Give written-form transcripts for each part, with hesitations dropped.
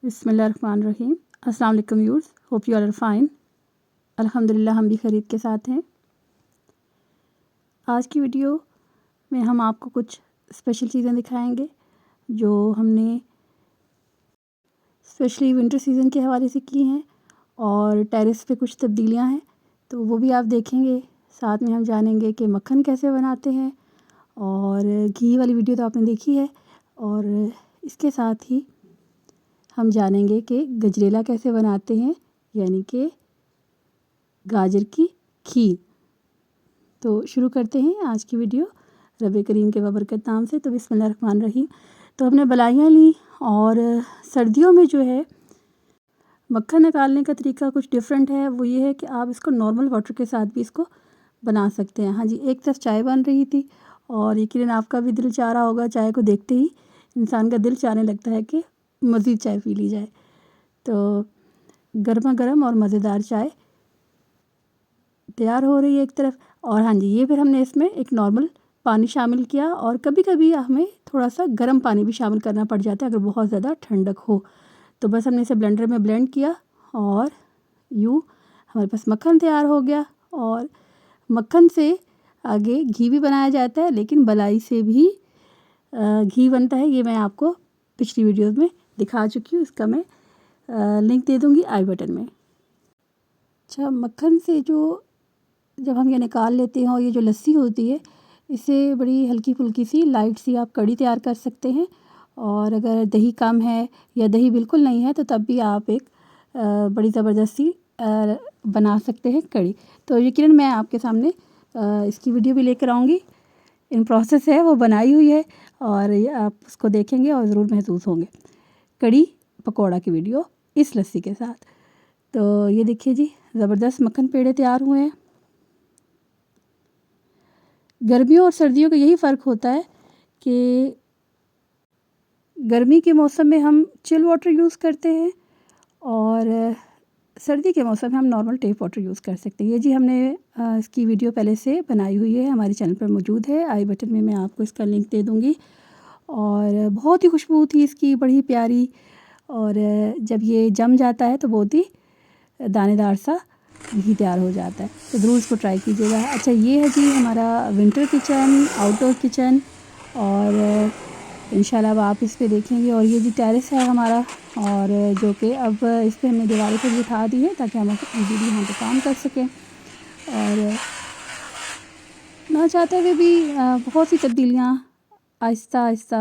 बिस्मिल्लाहिर्रहमानिर्रहीम। अस्सलाम वालेकुम viewers, hope you are fine. अल्हम्दुलिल्लाह हम भी खरीद के साथ हैं। आज की वीडियो में हम आपको कुछ स्पेशल चीज़ें दिखाएंगे जो हमने स्पेशली विंटर सीज़न के हवाले से की हैं, और टेरेस पे कुछ तब्दीलियां हैं तो वो भी आप देखेंगे। साथ में हम जानेंगे कि मक्खन कैसे बनाते हैं, और घी वाली वीडियो तो आपने देखी है, और इसके साथ ही हम जानेंगे कि गजरेला कैसे बनाते हैं, यानी कि गाजर की खीर। तो शुरू करते हैं आज की वीडियो रब करीम के बबरकत नाम से। तो बिस्मिल्लाहिर्रहमानिर्रहीम। तो हमने बलाइयाँ ली, और सर्दियों में जो है मक्खन निकालने का तरीका कुछ डिफरेंट है। वो ये है कि आप इसको नॉर्मल वाटर के साथ भी इसको बना सकते हैं। हाँ जी, एक तरफ चाय बन रही थी, और यकीनन आपका भी दिल चाह रहा होगा, चाय को देखते ही इंसान का दिल चाहने लगता है कि मज़ीद चाय पी ली जाए। तो गर्मा गर्म और मज़ेदार चाय तैयार हो रही है एक तरफ, और हाँ जी, ये फिर हमने इसमें एक नॉर्मल पानी शामिल किया, और कभी कभी हमें थोड़ा सा गर्म पानी भी शामिल करना पड़ जाता है अगर बहुत ज़्यादा ठंडक हो। तो बस हमने इसे ब्लेंडर में ब्लेंड किया, और यूँ हमारे पास मक्खन तैयार हो गया। और मक्खन से आगे घी भी बनाया जाता है, लेकिन बलाई से भी घी बनता है। ये मैं आपको पिछली वीडियोज़ में दिखा चुकी हूँ, इसका मैं लिंक दे दूँगी आई बटन में। अच्छा, मक्खन से जब हम ये निकाल लेते हैं, और ये जो लस्सी होती है, इससे बड़ी हल्की फुल्की सी लाइट सी आप कड़ी तैयार कर सकते हैं। और अगर दही कम है या दही बिल्कुल नहीं है तो तब भी आप एक बड़ी ज़बरदस्त सी बना सकते हैं कड़ी। तो यकीनन मैं आपके सामने इसकी वीडियो भी लेकर आऊँगी। इन प्रोसेस है, वो बनाई हुई है, और ये आप उसको देखेंगे और ज़रूर महसूस होंगे कड़ी पकौड़ा की वीडियो इस लस्सी के साथ। तो ये देखिए जी, ज़बरदस्त मक्खन पेड़े तैयार हुए हैं। गर्मियों और सर्दियों का यही फ़र्क होता है कि गर्मी के मौसम में हम चिल वाटर यूज़ करते हैं, और सर्दी के मौसम में हम नॉर्मल टेप वाटर यूज़ कर सकते हैं। ये जी हमने इसकी वीडियो पहले से बनाई हुई है, हमारे चैनल पर मौजूद है। आई बटन में मैं आपको इसका लिंक दे दूँगी। और बहुत ही खुशबू थी इसकी, बड़ी प्यारी, और जब ये जम जाता है तो बहुत ही दानेदार सा घी तैयार हो जाता है। तो ज़रूर इसको ट्राई कीजिएगा। अच्छा, ये है जी हमारा विंटर किचन, आउटडोर किचन, और इंशाल्लाह अब आप इस पे देखेंगे। और ये जी टेरेस है हमारा, और जो कि अब इस पर हमने दीवारें पर बिठा दी है ताकि हम इजीली यहाँ पे काम कर सकें। और ना चाहते हुए भी बहुत सी तब्दीलियाँ आहिस्ता आहिस्ता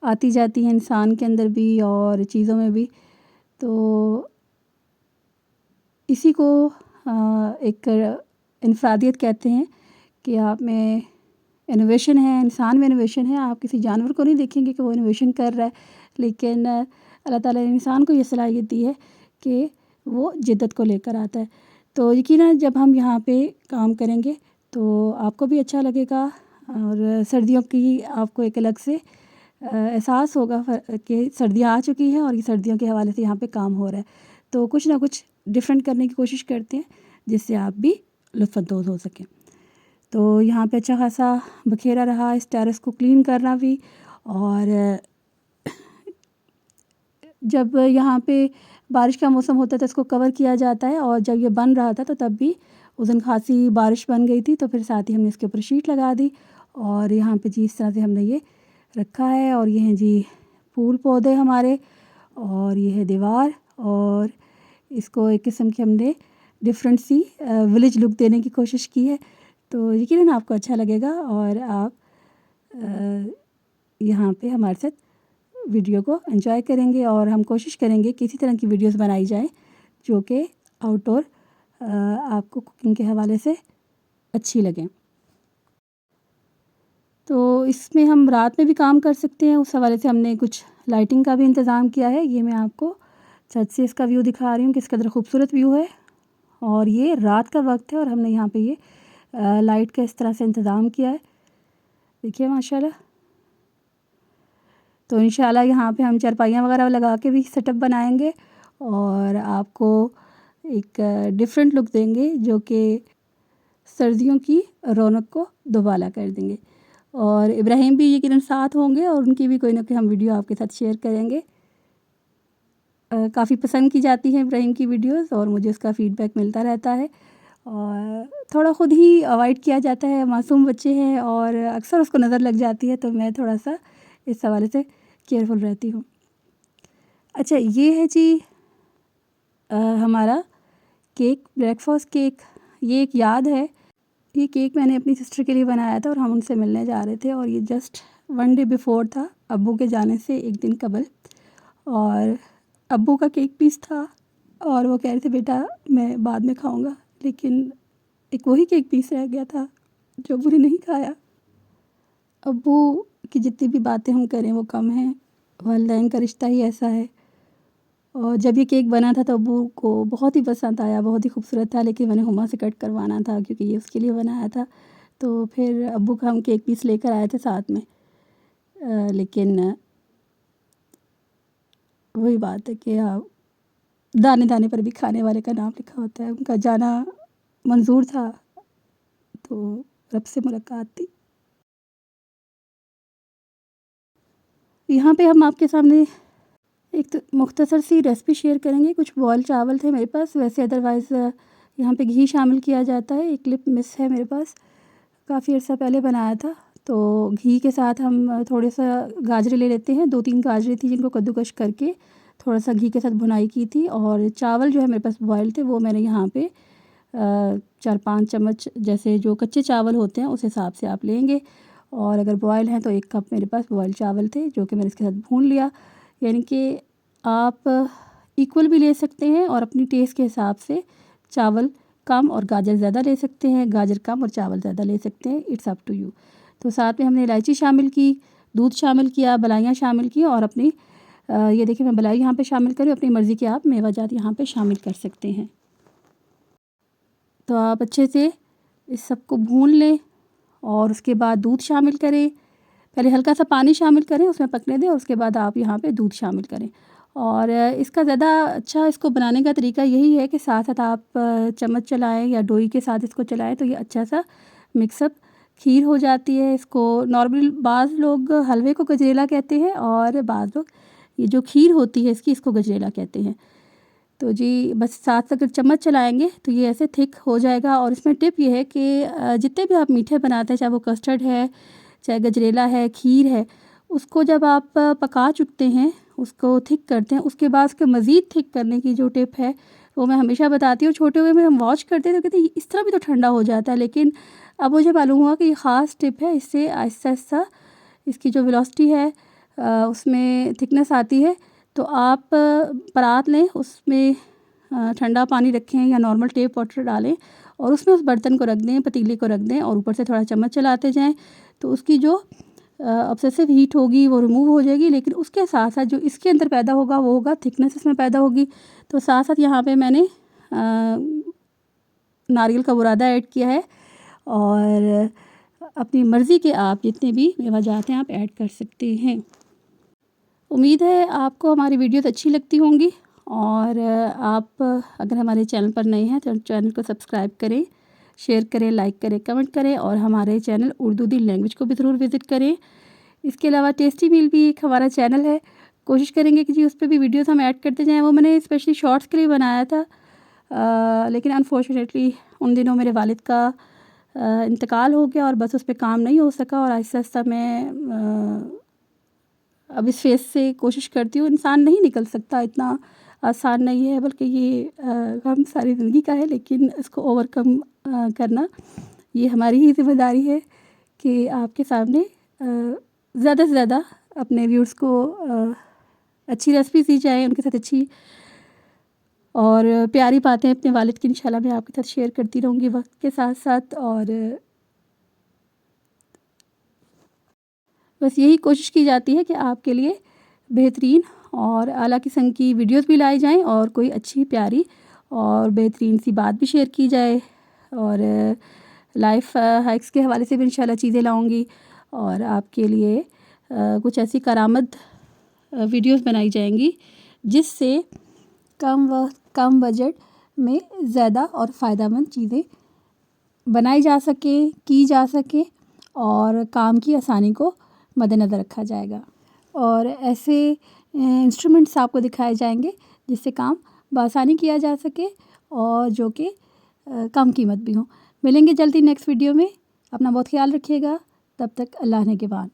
आती जाती हैं इंसान के अंदर भी और चीज़ों में भी। तो इसी को एक इनफरादियत कहते हैं कि आप में इनोवेशन है, इंसान में इनोवेशन है। आप किसी जानवर को नहीं देखेंगे कि वो इनोवेशन कर रहा है, लेकिन अल्लाह ताला ने इंसान को ये सलाहियत दी है कि वो जिद्दत को लेकर आता है। तो यकीनन जब हम यहाँ पे काम करेंगे तो आपको भी अच्छा लगेगा, और सर्दियों की आपको एक अलग से एहसास होगा कि सर्दियाँ आ चुकी हैं और ये सर्दियों के हवाले से यहाँ पे काम हो रहा है। तो कुछ ना कुछ डिफरेंट करने की कोशिश करते हैं जिससे आप भी लुत्फ़अंदोज़ हो सकें। तो यहाँ पे अच्छा खासा बखेरा रहा, इस टेरेस को क्लीन करना भी। और जब यहाँ पे बारिश का मौसम होता है तो इसको कवर किया जाता है, और जब ये बन रहा था तो तब भी उस दिन खासी बारिश बन गई थी, तो फिर साथ ही हमने इसके ऊपर शीट लगा दी। और यहाँ पे जी इस तरह से हमने ये रखा है। और ये हैं जी फूल पौधे हमारे, और ये है दीवार, और इसको एक किस्म की हमने डिफरेंट सी विलेज लुक देने की कोशिश की है। तो यकीनन आपको अच्छा लगेगा, और आप यहाँ पे हमारे साथ वीडियो को एंजॉय करेंगे। और हम कोशिश करेंगे कि इसी तरह की वीडियोस बनाई जाएं जो कि आउटडोर आपको कुकिंग के हवाले से अच्छी लगें। तो इसमें हम रात में भी काम कर सकते हैं, उस हवाले से हमने कुछ लाइटिंग का भी इंतज़ाम किया है। ये मैं आपको छत से इसका व्यू दिखा रही हूँ, किस कदर खूबसूरत व्यू है। और ये रात का वक्त है, और हमने यहाँ पे ये लाइट का इस तरह से इंतज़ाम किया है, देखिए माशाल्लाह। तो इंशाल्लाह यहाँ पे हम चारपाइयाँ वगैरह लगा के भी सेटअप बनाएंगे, और आपको एक डिफरेंट लुक देंगे जो कि सर्दियों की रौनक को दोबाला कर देंगे। और इब्राहिम भी यकीनन साथ होंगे, और उनकी भी कोई ना कोई हम वीडियो आपके साथ शेयर करेंगे। काफ़ी पसंद की जाती हैं इब्राहिम की वीडियोस और मुझे उसका फ़ीडबैक मिलता रहता है। और थोड़ा ख़ुद ही अवॉइड किया जाता है, मासूम बच्चे हैं और अक्सर उसको नज़र लग जाती है, तो मैं थोड़ा-सा इस हवाले से केयरफुल रहती हूँ। अच्छा, ये है जी हमारा केक, ब्रेकफ़ास्ट केक। ये एक याद है, ये केक मैंने अपनी सिस्टर के लिए बनाया था और हम उनसे मिलने जा रहे थे और ये जस्ट 1 डे बिफ़ोर था, अब्बू के जाने से 1 दिन कबल। और अब्बू का केक पीस था और वो कह रहे थे बेटा मैं बाद में खाऊँगा, लेकिन एक वही केक पीस रह गया था जो अब्बू ने नहीं खाया। अब्बू की जितनी भी बातें हम करें वो कम हैं, वालिदैन का रिश्ता ही ऐसा है। और जब ये केक बना था तो अब्बू को बहुत ही पसंद आया, बहुत ही खूबसूरत था, लेकिन मैंने हुमा से कट करवाना था क्योंकि ये उसके लिए बनाया था। तो फिर अब्बू का हम केक पीस लेकर आए थे साथ में। लेकिन वही बात है कि दाने-दाने पर भी खाने वाले का नाम लिखा होता है। उनका जाना मंज़ूर था, तो रब से मुलाकात थी। यहाँ पे हम आपके सामने एक तो मुख्तसर सी रेसिपी शेयर करेंगे। कुछ बॉयल चावल थे मेरे पास, वैसे अदरवाइज़ यहाँ पे घी शामिल किया जाता है। एक क्लिप मिस है मेरे पास, काफ़ी अर्सा पहले बनाया था। तो घी के साथ हम थोड़ा-सा गाजरें ले लेते हैं, 2-3 गाजरें थी जिनको कद्दूकश करके थोड़ा-सा घी के साथ भुनाई की थी। और चावल जो है मेरे पास बॉयल थे, वो मैंने यहाँ पे 4-5 चम्मच, जैसे जो कच्चे चावल होते हैं उस हिसाब से आप लेंगे। और अगर बॉयल हैं तो 1 कप मेरे पास बॉयल चावल थे, जो कि मैंने इसके साथ भून लिया। यानी कि आप इक्वल भी ले सकते हैं और अपनी टेस्ट के हिसाब से चावल कम और गाजर ज़्यादा ले सकते हैं, गाजर कम और चावल ज़्यादा ले सकते हैं, इट्स अप टू यू। तो साथ में हमने इलायची शामिल की, दूध शामिल किया, बलाइयाँ शामिल की और अपनी ये देखिए मैं बलाई यहाँ पे शामिल करी, अपनी मर्ज़ी के आप मेवा-जात यहाँ पे शामिल कर सकते हैं। तो आप अच्छे से इस सब को भून लें और उसके बाद दूध शामिल करें। पहले हल्का सा पानी शामिल करें, उसमें पकने दें और उसके बाद आप यहाँ पे दूध शामिल करें। और इसका ज़्यादा अच्छा इसको बनाने का तरीका यही है कि साथ-साथ आप चम्मच चलाएँ या डोई के साथ इसको चलाएँ तो ये अच्छा सा मिक्सअप खीर हो जाती है। इसको नॉर्मली बाज़ लोग हलवे को गजरेला कहते हैं और बाज़ लोग ये जो खीर होती है इसको गजरेला कहते हैं। तो जी बस साथ अगर चम्मच चलाएँगे तो ये ऐसे थिक हो जाएगा। और इसमें टिप ये है कि जितने भी आप मीठे बनाते हैं, चाहे वो कस्टर्ड है, चाहे गजरेला है, खीर है, उसको जब आप पका चुकते हैं, उसको थिक करते हैं, उसके बाद उसको मज़ीद थिक करने की जो टिप है वो मैं हमेशा बताती हूँ। छोटे हुए में हम वॉच करते थे, कहते इस तरह भी तो ठंडा हो जाता है, लेकिन अब मुझे मालूम हुआ कि ये ख़ास टिप है। इससे आहिस्ता-आहिस्ता इसकी जो वेलोसिटी है उसमें थिकनेस आती है। तो आप परात लें, उसमें ठंडा पानी रखें या नॉर्मल टेप वाटर डालें और उसमें उस बर्तन को रख दें, पतीले को रख दें और ऊपर से थोड़ा चम्मच चलाते जाएँ, तो उसकी जो ऑब्सेसिव हीट होगी वो रिमूव हो जाएगी। लेकिन उसके साथ-साथ जो इसके अंदर पैदा होगा वो होगा थिकनेस, इसमें पैदा होगी। तो साथ-साथ यहाँ पे मैंने नारियल का बुरादा ऐड किया है और अपनी मर्ज़ी के आप जितने भी मेवा-जात हैं आप ऐड कर सकते हैं। उम्मीद है आपको हमारी वीडियोस अच्छी लगती होंगी और आप अगर हमारे चैनल पर नए हैं तो चैनल को सब्सक्राइब करें, शेयर करें, लाइक करें, कमेंट करें और हमारे चैनल उर्दू दी लैंग्वेज को भी ज़रूर विज़िट करें। इसके अलावा टेस्टी मील भी एक हमारा चैनल है, कोशिश करेंगे कि जी उस पर भी वीडियोस हम ऐड करते जाएँ। वो मैंने स्पेशली शॉर्ट्स के लिए बनाया था, लेकिन अनफॉर्चुनेटली उन दिनों मेरे वालिद का इंतकाल हो गया और बस उस पर काम नहीं हो सका। और आहिस्ता-आहिस्ता मैं अब इस फेज़ से कोशिश करती हूँ। इंसान नहीं निकल सकता, इतना आसान नहीं है, बल्कि ये गम सारी ज़िंदगी का है, लेकिन इसको ओवरकम करना ये हमारी ही ज़िम्मेदारी है कि आपके सामने ज़्यादा से ज़्यादा अपने व्यूअर्स को अच्छी रेसिपीज़ दी जाए, उनके साथ अच्छी और प्यारी बातें अपने वालिद की इंशाल्लाह मैं आपके साथ शेयर करती रहूँगी वक्त के साथ-साथ। और बस यही कोशिश की जाती है कि आपके लिए बेहतरीन और आला किस्म की वीडियोस भी लाई जाएँ और कोई अच्छी प्यारी और बेहतरीन सी बात भी शेयर की जाए। और लाइफ हैक्स के हवाले से भी इंशाल्लाह चीज़ें लाऊंगी और आपके लिए कुछ ऐसी करामत वीडियोस बनाई जाएंगी जिससे कम वक्त कम बजट में ज़्यादा और फ़ायदेमंद चीज़ें बनाई जा सके, की जा सके और काम की आसानी को मद्देनज़र रखा जाएगा। और ऐसे इंस्ट्रूमेंट्स आपको दिखाए जाएंगे जिससे काम बआसानी किया जा सके और जो कि कम कीमत भी हो। मिलेंगे जल्दी नेक्स्ट वीडियो में। अपना बहुत ख्याल रखिएगा। तब तक अल्लाह ने के बाद।